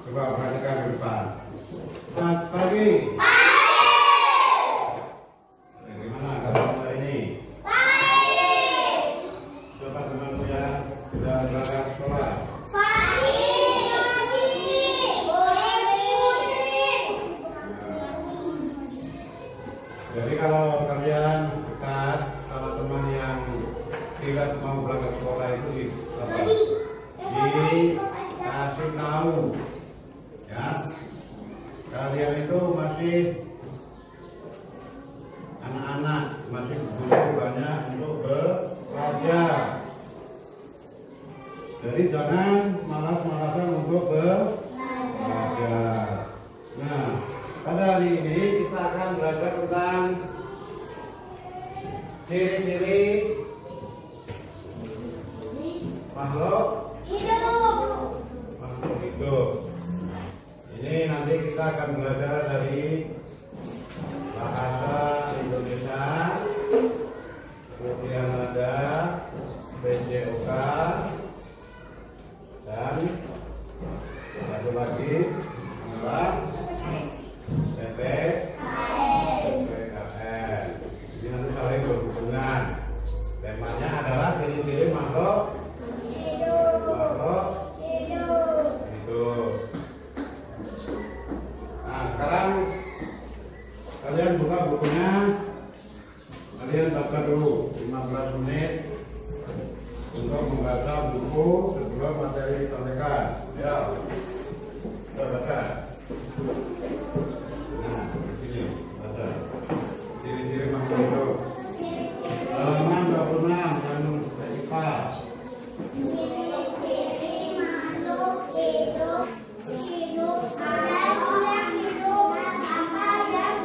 Coba perhatikan ke depan. Selamat pagi. Gimana kabar hari ini? Baik. Coba temanmu ya sudah berangkat sekolah. Jadi kalau kalian dekat sama teman yang tidak mau berangkat sekolah itu dikasih tahu ya, kalian itu masih anak-anak, masih butuh banyak untuk belajar. Jadi jangan malas-malasan untuk belajar. Nah, pada hari ini kita akan belajar tentang ciri-ciri makhluk hidup. Ini nanti kita akan belajar dari bahasa Indonesia, kemudian ada PJOK, dan satu lagi adalah PPKN. Jadi nanti saling berhubungan. Temanya adalah ciri-ciri makhluk hidup. Nah, sekarang kalian buka bukunya, kalian baca dulu 15 menit untuk membaca buku sebelum materi disampaikan. Ya, kita baca. Nah, di sini baca ciri-ciri makhluk hidup. Halaman 26 yang IPA. Ciri-ciri makhluk hidup ada orang hidup apa yang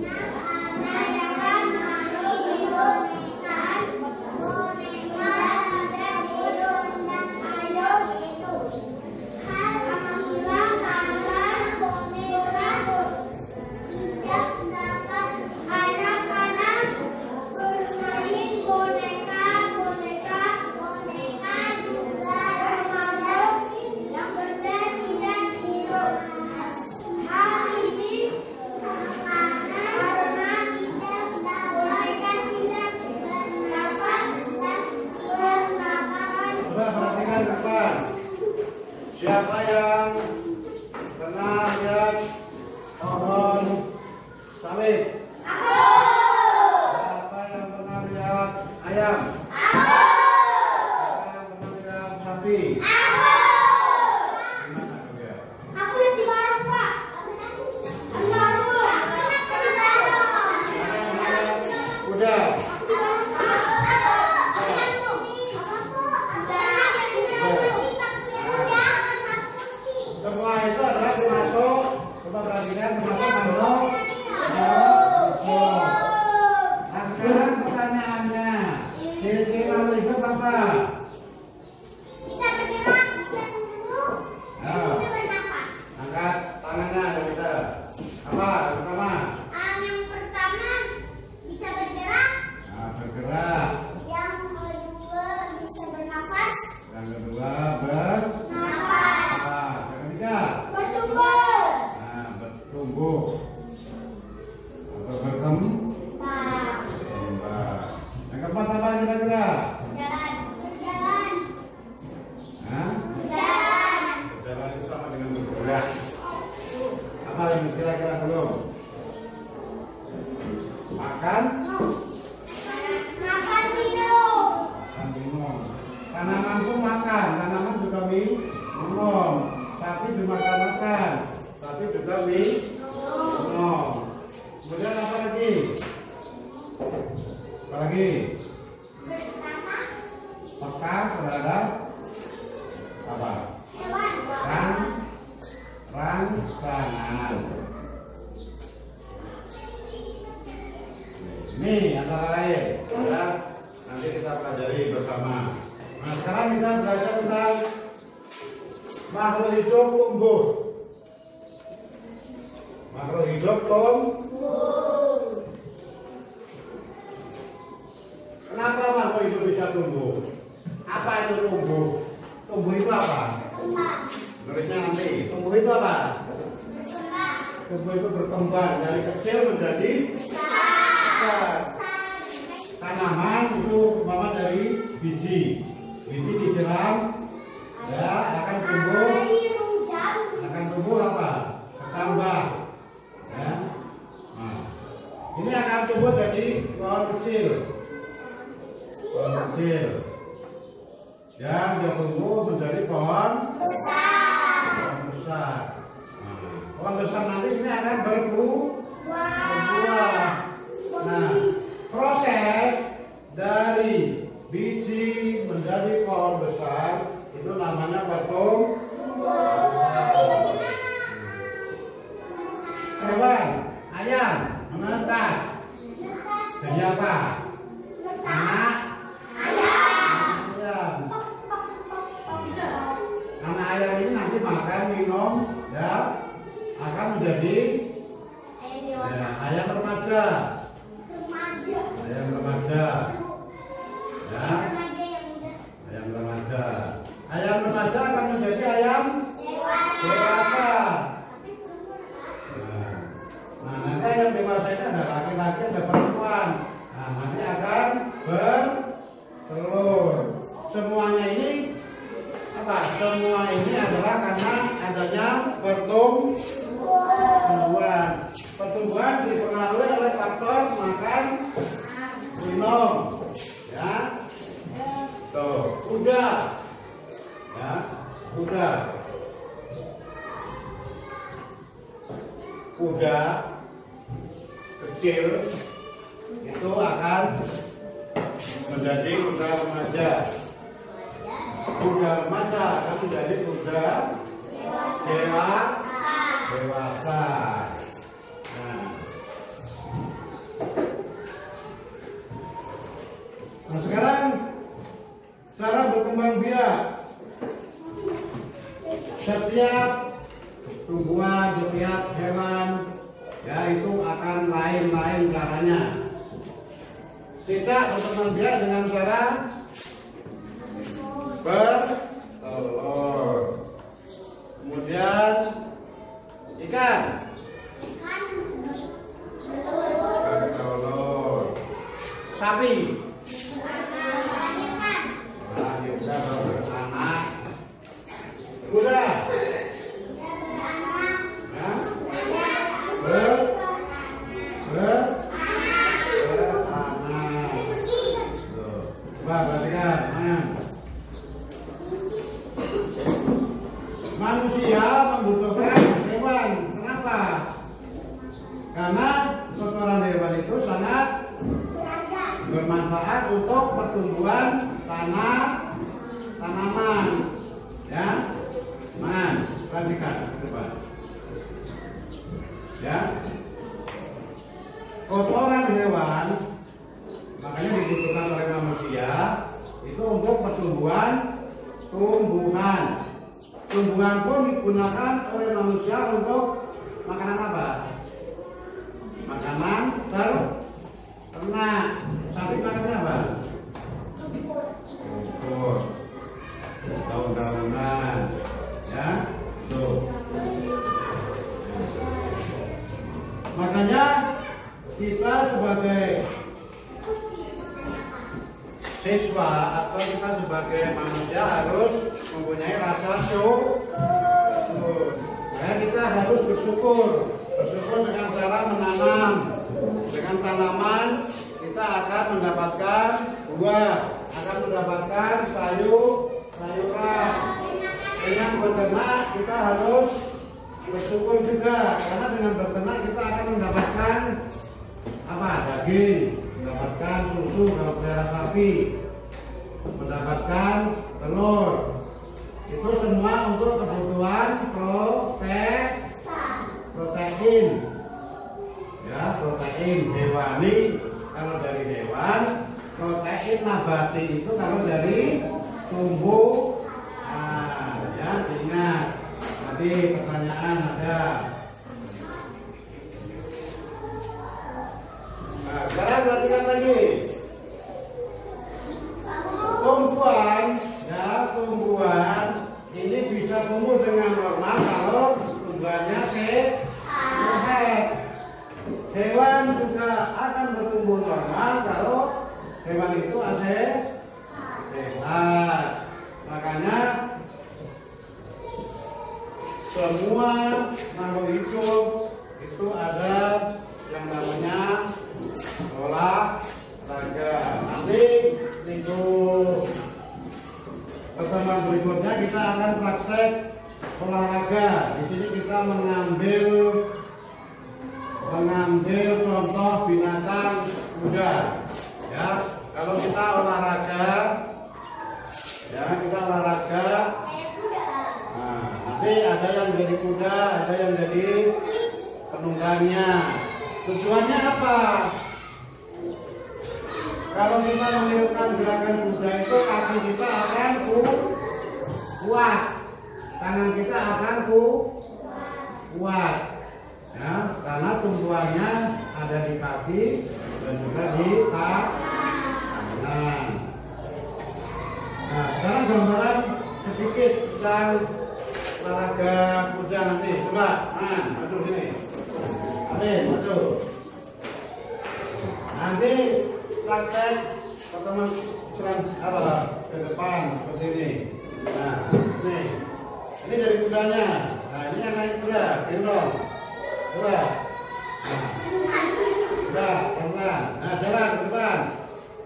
dalam makhluk hidup ikan, boneka, dan burung dan ayam itu. Hal apabila karena boneka tidak dapat anak-anak bermain boneka juga termasuk yang benda tidak hidup. Hal ini karena boneka tidak bernafas dan bernapas. Coba perhatikan depan. Siapa yang pernah lihat pohon sawit? Siapa yang pernah lihat ayam? Siapa yang pernah lihat sapi? Gimana kalian? Aku lihat di warung, Pak. Di warung. Kuda. Semua itu adalah termasuk, coba perhatikan, termasuk makhluk hidup. Nah, sekarang pertanyaannya, ciri-ciri makhluk hidup apa? Bisa bergerak, bisa tumbuh, dan bisa bernafas. Angkat tangannya yang kita. Apa? Yang pertama? Yang pertama bisa bergerak, Nah, bergerak. yang kedua bisa bernafas, Yang kedua bernapas. Yang ketiga, bertumbuh. nah, bertumbuh atau berkembang. Yang keempat apa kira-kira? Berjalan, Hah? berjalan, Berjalan itu sama dengan bergerak. Apa yang kira-kira belum? Makan, makan, minum. makan minum. Tanaman pun makan, tanaman juga minum. Tapi dimakan-makan, tapi juga minum. Kemudian apa lagi? Apa lagi? Pertama, Peka terhadap apa? hewan. Rangsangan. Ini antara lain ya, nanti kita pelajari bersama. Nah, sekarang kita belajar tentang makhluk hidup tumbuh. Makhluk hidup tumbuh. Kenapa makhluk hidup bisa tumbuh? Apa itu tumbuh? Tumbuh itu apa? Kembang. Tulisnya nanti. Tumbuh itu apa? Tumbuh itu berkembang dari kecil menjadi besar. Tanaman itu umpama dari biji. Biji disiram, ya akan tumbuh apa? Bertambah. Ya. Nah, ini akan tumbuh jadi pohon kecil. Pohon kecil. Dan dia tumbuh menjadi pohon besar. Pohon besar nanti ini akan berbuah. Nah, proses dari biji menjadi pohon besar itu namanya pertumbuhan. Hewan, ayam menetas. Jadi apa? Anak ayam. Anak ayam ini nanti makan, minum, ya akan menjadi ya, ayam remaja. Ayam remaja. Ya. Ayam remaja. Ayam remaja akan menjadi ayam dewasa. Nah, nanti ayam dewasa ini ada laki-laki, ada perempuan. Nah, nanti akan bertelur. Semuanya ini apa? Semua ini adalah karena adanya pertumbuhan. Pertumbuhan dipengaruhi oleh faktor makan, minum, ya. Tuh, kuda, ya, kuda kecil itu akan menjadi kuda remaja. Kuda remaja akan menjadi kuda dewasa. Nah, sekarang cara berkembang biak. Setiap tumbuhan, setiap hewan, ya itu akan lain-lain caranya. Kita berkembang biak dengan cara bertelur. Kemudian ikan. Bertelur. Sapi. Beranak. Kuda. Manusia membutuhkan hewan. Kenapa? Karena kotoran hewan itu sangat bermanfaat untuk pertumbuhan tanaman. Ya, perhatikan depan. Ya, kotoran hewan makanya dibutuhkan oleh manusia itu untuk pertumbuhan. Tumbuhan pun digunakan oleh manusia untuk makanan apa? Makanan ternak. Sapi makannya apa? Rumput, daun-daunan, ya, tuh. Makanya kita sebagai siswa atau kita sebagai manusia harus mempunyai rasa syukur. Ya, kita harus bersyukur dengan cara menanam. Dengan tanaman kita akan mendapatkan buah, akan mendapatkan sayuran. Dengan beternak kita harus bersyukur juga, karena dengan beternak kita akan mendapatkan apa? Daging, mendapatkan susu kalau pelihara sapi, mendapatkan telur. Itu semua untuk kebutuhan protein. Ya, protein hewani kalau dari hewan, protein nabati itu kalau dari tumbuh. Ya, ingat. Nanti pertanyaan ada. Nah, sekarang perhatikan lagi. Tumbuhan ini bisa tumbuh dengan semua makhluk hidup itu ada yang namanya olahraga. Nanti minggu pertemuan berikutnya kita akan praktek olahraga. Di sini kita mengambil contoh binatang kuda. Ya, kalau kita olahraga, nah, nanti ada yang jadi kuda, ada yang jadi penunggangnya. Tujuannya apa? Kalau kita menirukan gerakan kuda itu, kaki kita akan kuat, tangan kita akan kuat, ya, karena tumpuannya ada di kaki dan juga di tangan. Nah, sekarang gambaran sedikit tentang olahraga kuda nanti. Coba, masuk sini. Masuk. Nanti praktek pertemuan ke depan seperti ini. Nah, ini dari kudanya. Nah, ini yang naik kuda, gendong. Coba. Nah, udah, pelan. Nah, jalan ke depan.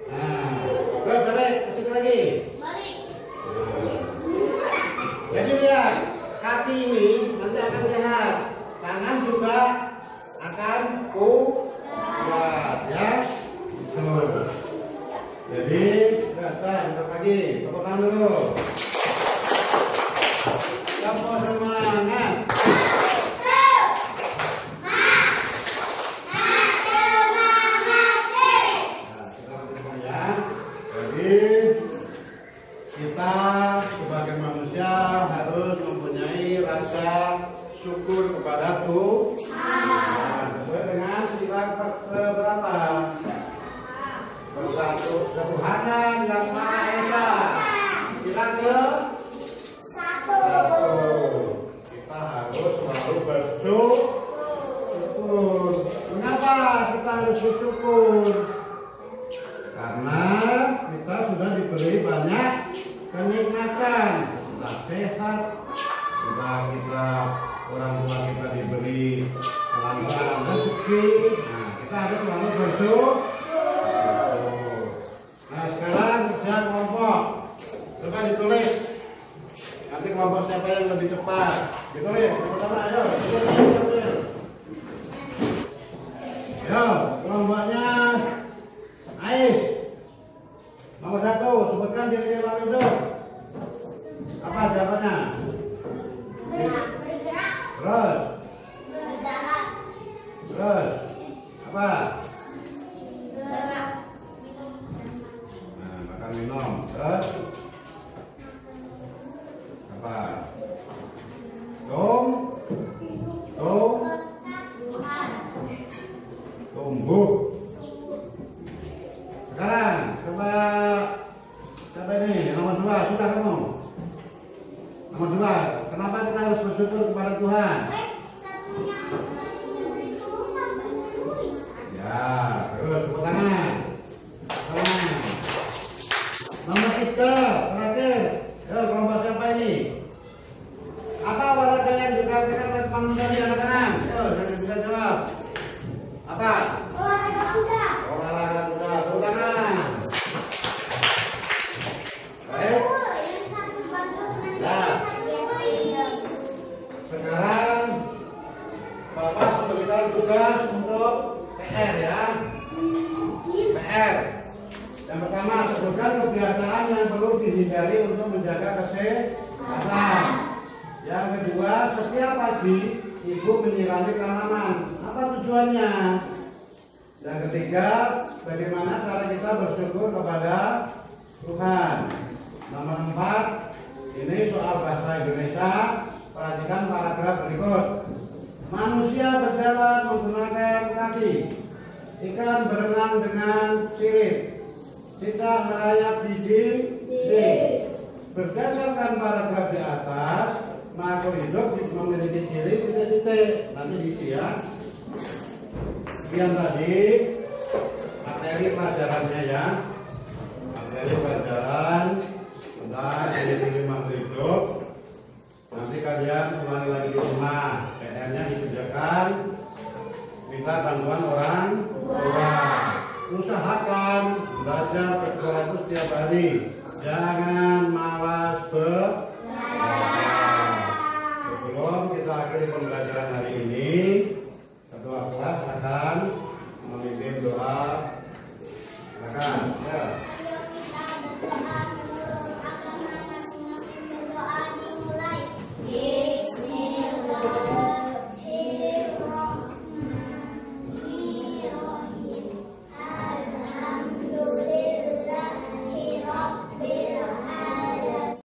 Nah, terus balik, masuk lagi. Jadi lihat, kaki ini nanti akan sehat, tangan juga akan kuat, ya. Jadi, bentar lagi, tepuk tangan dulu. Kamu semangat. Kita sebagai manusia harus mempunyai rasa syukur kepada Tuhan. Sesuai dengan sila keberapa? Bersatu ketuhanan yang Maha Esa. Sila ke-1. Kita harus selalu bersyukur. Mengapa kita harus bersyukur? Karena kita sudah diberi banyak kenikmatan, sudah sehat, sudah orang tua kita diberi kelancaran rezeki. Nah, kita harus selalu bersyukur. Nah, sekarang kerja kelompok. Coba ditulis. Nanti kelompok siapa yang lebih cepat. Ditulis. Pertama, ayo. Ayo, kelompoknya Ais. Nomor 1, sebutkan ciri-ciri makhluk hidup. Apa jawabannya? Bergerak. Terus? Berjalan. Terus? Apa? Bergerak. Nah, makan minum. Terus? Apa? Tumbuh. Sekarang coba ini nomor 2, sudah kamu. Nomor 2, kenapa kita harus bersyukur kepada Tuhan? Ya, terus tepuk tangan. Nomor 3, terakhir. Yo, kelompok siapa ini? Apa olahraga yang diperhatikan oleh manusia di angkat tangan? Yo, jangan bisa jawab. Apa? Olahraga kuda. Olahraga kuda, tepuk tangan. Baik. Nah, sekarang Bapak memberikan tugas untuk PR ya. PR. Yang pertama, sebutkan kebiasaan yang perlu dihindari untuk menjaga kesehatan. Yang kedua, setiap pagi ibu menyirami tanaman. Apa tujuannya? Yang ketiga, bagaimana cara kita bersyukur kepada Tuhan. Nomor 4, ini soal bahasa Indonesia. Perhatikan paragraf berikut. Manusia berjalan menggunakan kaki. Ikan berenang dengan sirip. Tidak merayap di dinding. Berdasarkan paragraf di atas, makhluk hidup memiliki ciri titik-titik. Nanti diisi ya. Sekian tadi materi pelajarannya ya. Materi pelajaran tentang ciri-ciri makhluk hidup. Nanti nanti kalian ulangi lagi di rumah. PR-nya dikerjakan. Minta bantuan orang tua. Usahakan belajar ke sekolah itu setiap hari. Jangan malas